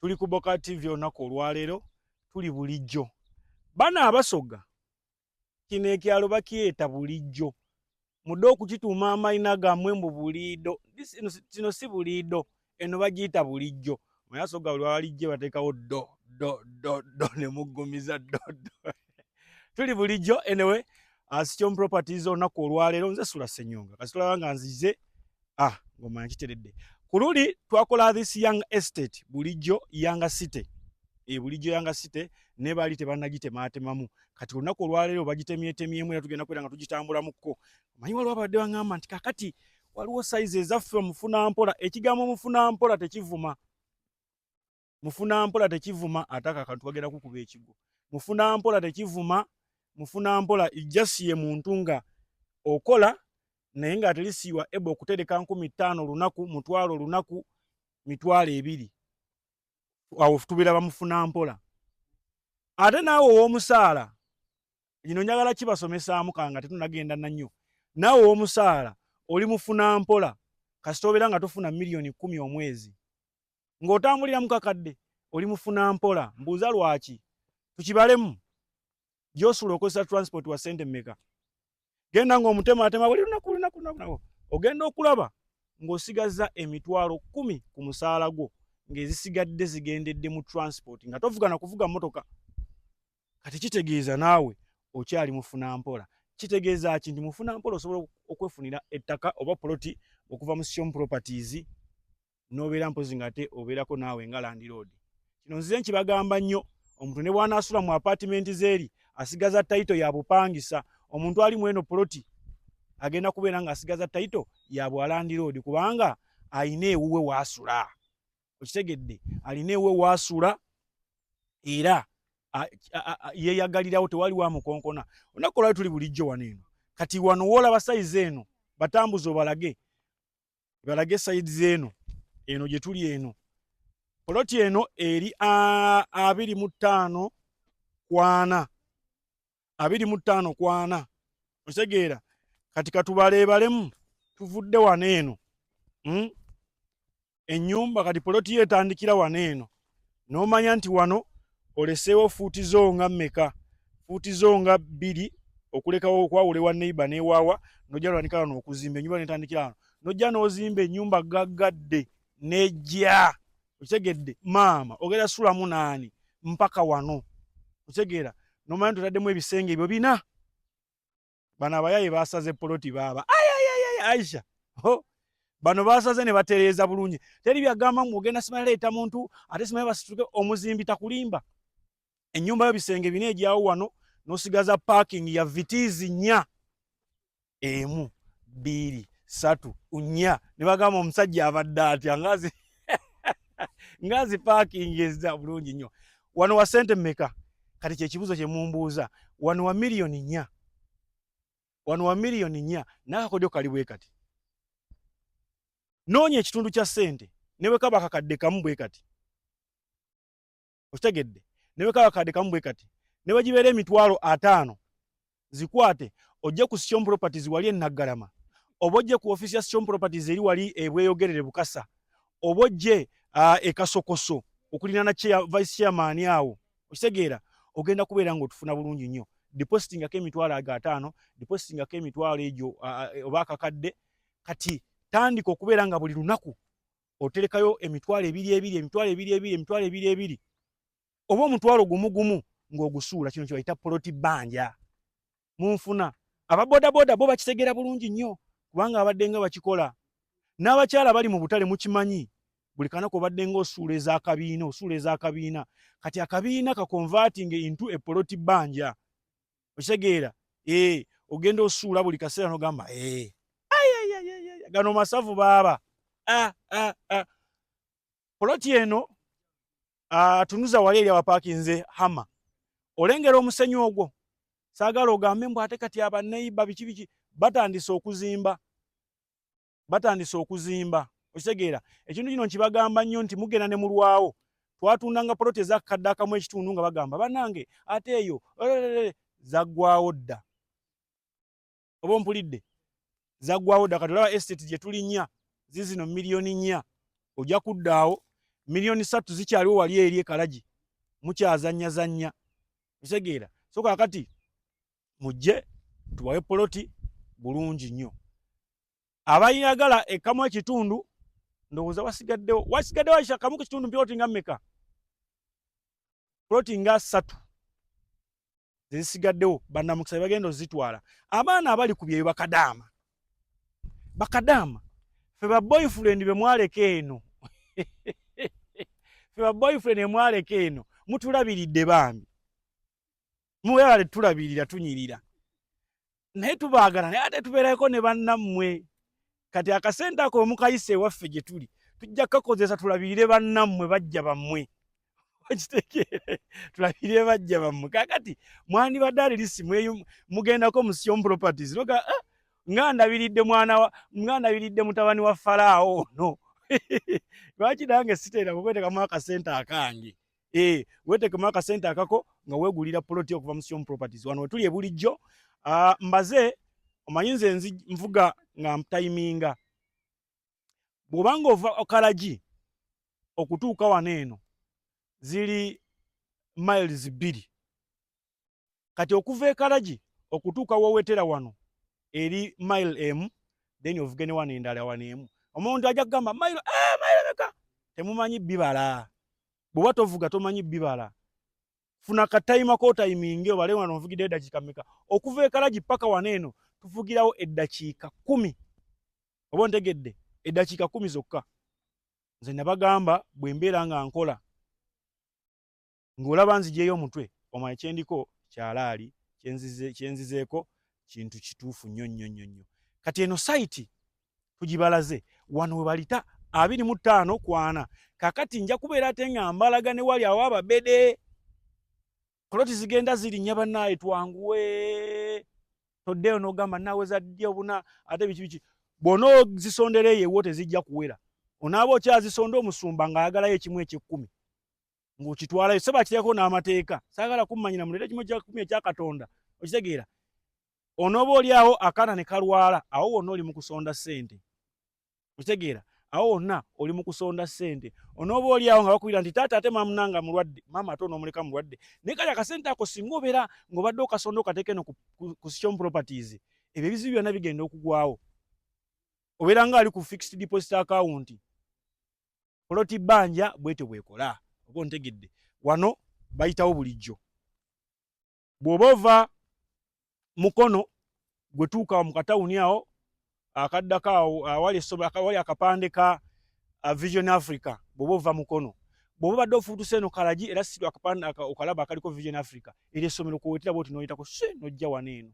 tuli ku Boka TV olunaku olwaleero tuli bulijjo. Bana abasoga kino ekyalo bakiyeta bulijjo. Mudde okukituuma amayina gammwe mu buliido. Kino si buliido, eno bagiyita bulijjo. Mayasoga buli walijje bateekawo do ne muggumiza do. Tuli bulijjo anyway, Sichom Properties olunaku olwaleero nze Sula Ssenyonga. Kasi tulaba nga nzize ngoma nkiteredde. Ku luli twakola this young estate bulijjo Yanga City. Bulijjo Yanga City ne baali tebannagitemaatemamu. Kati olunaku olwaleero bagitemyetemyemu era tugenda kwera nga tugitambulamuko. Manyi waliwo abadde baŋŋamba nti kakati waliwo size ezaffe mufunampola. Ekigambo mufunampola tekivuma. Mufunampola tekivuma ate kakati twagenda kukuba ekigo. Mufunampola tekivuma. Mufunampola ijjasiye muntu nga okola naye nga terisiiwa ebo okutereka 15,000 lunaku, mutwalo lunaku, mitwalo 2. Awo tubeera bamufunampola. Ate naawe ow'omusaala, gino njagala kibasomesaamu kanga tetunagenda nnyo. Naawe ow'omusaala oli mufunampola kasita obeera nga tofuna miliyoni 10 omwezi. Ng'otambulira mu kakadde oli mufunampola. Mbuuza lwaki? Tukibalemu. Gy'osula okozesa transport wa ssente mmeka? Genda ng'omutemaatema buli lunaku. Ogenda okulaba ng'osigazza emitwalo 10 ku musaala gwo ng'ezisigadde zigendedde mu transport nga tovuga na kuvuga motoka. Kati kitegeeza naawe okyali mufunampola. Kitegeeza ki nti mufunampola osobola okwefunira ettaka oba poloti okuva mu Sichom Properties n'obeera mpozi ng'ate obeerako naawe nga landlord. Kino nzize nkibagamba nnyo. Omuntu ne bw'anaasula mu apartment z'eri asigaza taito ya bupangisa. Omuntu ali mweno poloti agenda kubeera ng'asigaza taito ya bwalandiroodi kubanga alina ewuwe waasula. Okitegedde? Alina ewuwe waasula era yeeyagalirawo tewali wa mukonkona. Olunaku olwali tuli bulijjo wano eno. Kati wano woolaba sayizi eno batambuze balage sayizi eno. Eno gye tuli eno. Poloti eno eri 25 kwana. 25 kwana. Otegeera? Kati katubaleebalemu tuvudde wano eno. Ennyumba kati poloti yeetandikira wano eno. N'omanya nti wano oleseewo fuuti zo nga mmeka? Fuuti zo nga 2 okulekawo okwawulewa neighbor n'ewaawa n'ojja lwanika wano okuzimba ennyumba n'etandikira wano. N'ojja n'ozimba ennyumba gaggadde n'ejja. Okitegedde? Maama ogenda sulamu naani mpaka wano. Okitegera? N'omanya tutaddemu ebisenge ebyo 4. Bano abayaye baasaze poloti baaba. Aisha. Bano baasaze ne batereeza bulungi. Teri byagamba mu ogenda simala leeta muntu ate simala basituke omuzimbi takulimba. Ennyumba y'ebisenge 4 ejyawo wano n'osigaza parking ya vitiizi 4. 1, 2, 3, 4. Ne bagamba omusajja abadde atya ngazi parking ezza bulungi nnyo. Wano wa ssente mmeka? Kati kyekibuzo kye mumbuuza. Wano wa miliyoni 4. Wano wa miliyoni 4 n'akakodyo kali bwe kati. Noonya ekitundu kya ssente ne bwe kaba kakadde kamu bwe kati. Okitegedde? Ne bwe kaba kakadde kamu bwe kati. Ne bwe gibeera emitwalo 5 zikwate ojje ku Sichom Properties wali Naggalama. Oba ojje ku office ya Sichom Properties eri wali Bweyogerere Bukasa. Oba ojje Kasokoso okulinaana vice chairman awo. Okitegeera? Ogenda kubeera ng'otufuna bulungi nnyo. Depositingako emitwalo 5, depositingako emitwalo egyo oba akakadde. Kati tandika okubeera nga buli lunaku oterekayo emitwalo 2 oba omutwalo gumu ng'ogusuula. Kino kye bayita poloti bbanja. Munfuna. Ababodaboda bo bakitegeera bulungi nnyo kubanga abadde nga bakikola. N'abakyala bali mu butale mukimanyi. Buli kanako obadde ng'osuula ez'akabiina. Kati akabiina kakonverting into a poloti bbanja. Okitegeera? Ogenda osuula buli kaseera n'ogamba gano masavu baaba. Poloti eno tunuza wali eri awapakinze Hama. Olengera omusenyu ogwo. Saagala ogambe mbu ate kati abaneiba biki batandise okuzimba. Okitegeera? Ekintu kino nkibagamba nnyo nti mugenda ne mulwawo. Twatundanga poloti ez'akadde akamu ekitundu nga bagamba bannange ate eyo zaggwawo dda. Oba ompulidde? Zaggwawo dda. Kati olaba estate gye tulinnya zizino miliyoni 4. Ojja kuddaawo milioni 3 zikyaliwo wali eri Kalagi mukyazannya kitegeera so kakati mujje tubawe poloti bulungi nnyo abayagala ekamu ekitundu ndowooza wasigaddewo kamu kitundu poloti nga mmeka poloti nga 3 zisigaddewo bannamukisa bagenda ozitwala abaana abali ku byeyo bakadaama fe ba boyfriend be mwaleka eno fe ba boyfriend mwaleka eno mutulabiridde bambi muyagale tulabirira tunyirira naye tubaagala naye ate tubeerako ne bannammwe kati akasente ako omukayise ewaffe gye tuli tujja kukakozesa tulabirire bannammwe bajja bammwe okitegeere tulabirire bajja bammwe kakati mwandibadde alirisi mugendako mu Sion Properties noga ngandabiriddde mutabani wa Falaawo ono lwaki nange siteera kukwetekamu akasente akange wetekemu akasente akako nga weegulira poloti okuva mu Sion Properties wano wetuli ebulijjo mbaze omanyi nze nvuga nga mputayiminga bw'obanga ova Kalagi okutuuka wano eno ziri miles 2 kati okuva Kalagi okutuuka wowetera wano eri mile emu then ovuge ne wano endala wano emu omuntu ajja kugamba mile meka temumanyi bibala bw'oba tovuga tomanyi bibala funa katayima kotayiminge obale wano ovugidde eddakiika meka okuva Kalagi paka wano eno tuvugirawo eddakiika 10 oba ontegedde eddakiika 10 zokka nze nabagamba bwe mbeera nga nkola ng'olaba nzijeeyo omutwe omanyi kyendiko kyalaali kyenzizeeko kintu kituufu nnyo kati eno sayiti tugibalaze wano we balita 25 kwana kakati nja kubeera ate nga mbalaga ne wali awo ababede poloti zigenda zirinnya bannaaye twanguwe toddeyo n'ogamba naaweza ddi obuna ate biki bw'onoozisondera eyo ewo tezijja kuwera onaaba okyazisonda omusumba ng'ayagalayo ekimu eky'ekkumi ng'okitwalayo se bakireko n'amateeka saagala kummanyira mulete ekimu eky'ekkumi ekya Katonda okitegeera onooba oli awo akaana ne kalwala awo wonna oli mu kusonda ssente okitegeera awo wonna oli mu kusonda ssente onooba oli awo nga bakubira nti taata ate mamunanga mulwadde maama ate onoomuleka mulwadde naye kali akasente ako singa obeera ng'obadde okasonda okateeka eno ku Sion Properties ebyo ebizibu byonna bigenda okugwawo obeera nga ali ku fixed deposit account poloti bbanja bwetyo bwekola oba ontegedde wano bayitawo bulijjo bw'oba ova Mukono gwe tuuka mu katawuni awo akaddako awo awali akapande ka Vision Africa bw'oba ova Mukono bw'oba badde ofuutuse eno Kalagi era si akapande okalaba akaliko Vision Africa eri essomero kuwetera bwoti n'oyitako n'ojja wano eno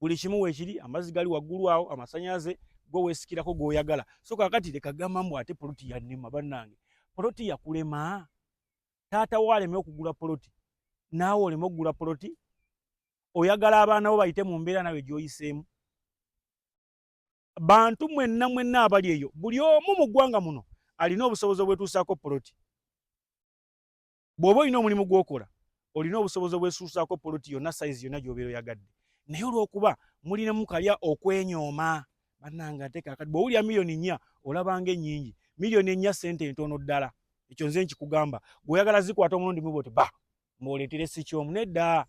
buli kimu weekiri amazzi gali waggulu awo amasannyalaze gwe weesikirako g'oyagala so kakati leka gamba mbu ate poloti yannema bannange poloti yakulema taata wo aleme okugula poloti naawe oleme okugula poloti oyagala abaana bo bayite mu mbeera nawe gy'oyiseemu bantu mwenna abali eyo buli omu mu ggwanga muno alina obusobozi obwetuusaako poloti bw'oba olina omulimu gw'okola olina obusobozi obwetuusaako poloti yonna sayizi yonna gy'obeera oyagadde naye olw'okuba mulinamu kalya okwenyooma bannange ate kaakati bw'owulira miliyoni 4 olabanga ennyingi miliyoni 4 ssente entono ddala ekyo nze nkikugamba bw'oyagala zikwata omulundi mu bwoti mb'oleetere si kyomu nedda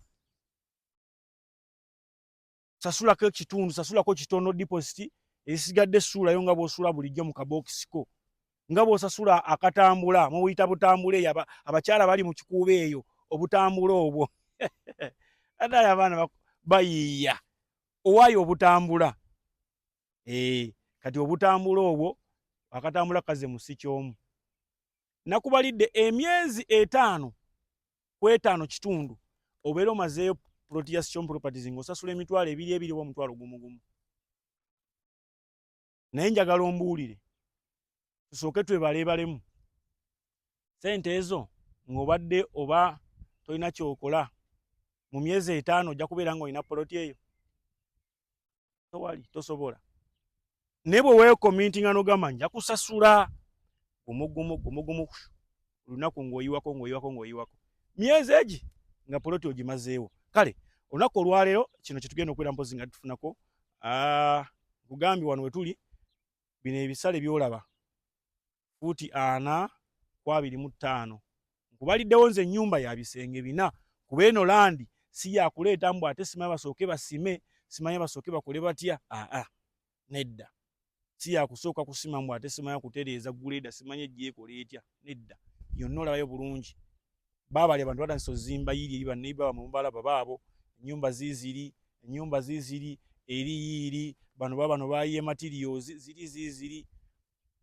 sasulako ekitundu sasulako kitono deposit esigadde suulayo nga bw'osuula bulijjo mu kabookisiko nga bw'osasula akatambula mu buyita butambula eyo abakyala bali mu kikuubo eyo obutambula obwo ate abaana bayiiya owaayo obutambula kati obutambula obwo akatambula kaze mu si kyomu nakubalidde emyezi 5 ku 5 kitundu obeera omazeeyo poloti ya Sion Properties ng'osasula emitwalo 2 oba omutwalo gumu naye njagala ombuulire tusooke twebaleebalemu sente ezo ng'obadde oba tolina kyokola mu myezi 5 ojja kubeera ng'olina poloti eyo towali tosobola naye bwe weekomintinga n'ogamba nja kusasula gumugumu olunaku ng'oyiwako myezi egi nga poloti ogimazeewo kale olunaku olwaleero kino kye tugenda okubeera mpozi nga tufunako kugambye wano we tuli bino ebisale by'olaba fuuti 40 24,25 nkubaliddewo nze ennyumba ya bisenge 4 kuba eno landi si yakuleeta mbu ate simanyi basooke basime simanyi basooke bakole batya nedda si yakusooka kusima mbu ate simanyi kutereeza guleeda simanyi ejjeekola etya nedda yonna olabayo bulungi baabali abantu batandise ozimba yiri eri banneiba bamwe mubalaba baabo ennyumba ziiziri eri yiiri bano bayiye materials ziri ziiziri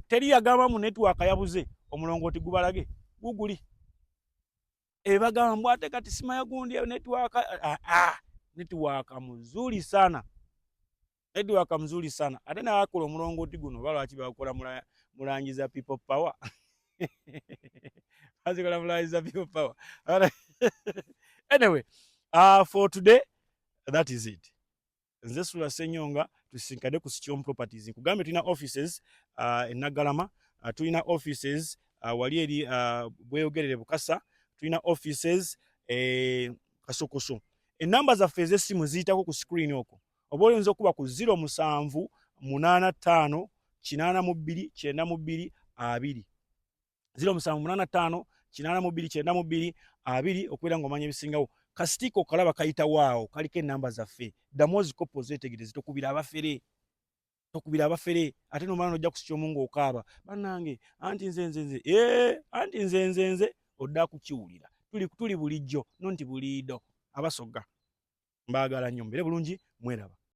teri yagamba mu network yabuze omulongooti gubalage guguli bagamba mbu ate kati simanya gundi network network muzuri sana ate nabakola omulongooti guno balwaki bakola mulangiza people power bazikola mulangiza people power anyway for today that is it. Nze Sula Ssenyonga tusinkade ku Sichom Properties nkugambe tulina offices e Naggalama tulina offices wali eri Bweyogerere Bukasa tulina offices Kasokoso enamba zaffe ez'essimu ziyitako ku screen okwo oba oyinza okuba ku 07 85 82 92 20 07 85 82 92 okubeera ng'omanya ebisingawo kasitiko kalaba kayita waawo kaliko enamba zaffe ddamu zikopo zeetegereze tokubira abafere ate nomala nojja kusikyomu ng'okaaba bannange anti nze odda kukiwulira tuli bulijjo nonti buliido abasogga mbaagala nnyo mbere bulungi mweraba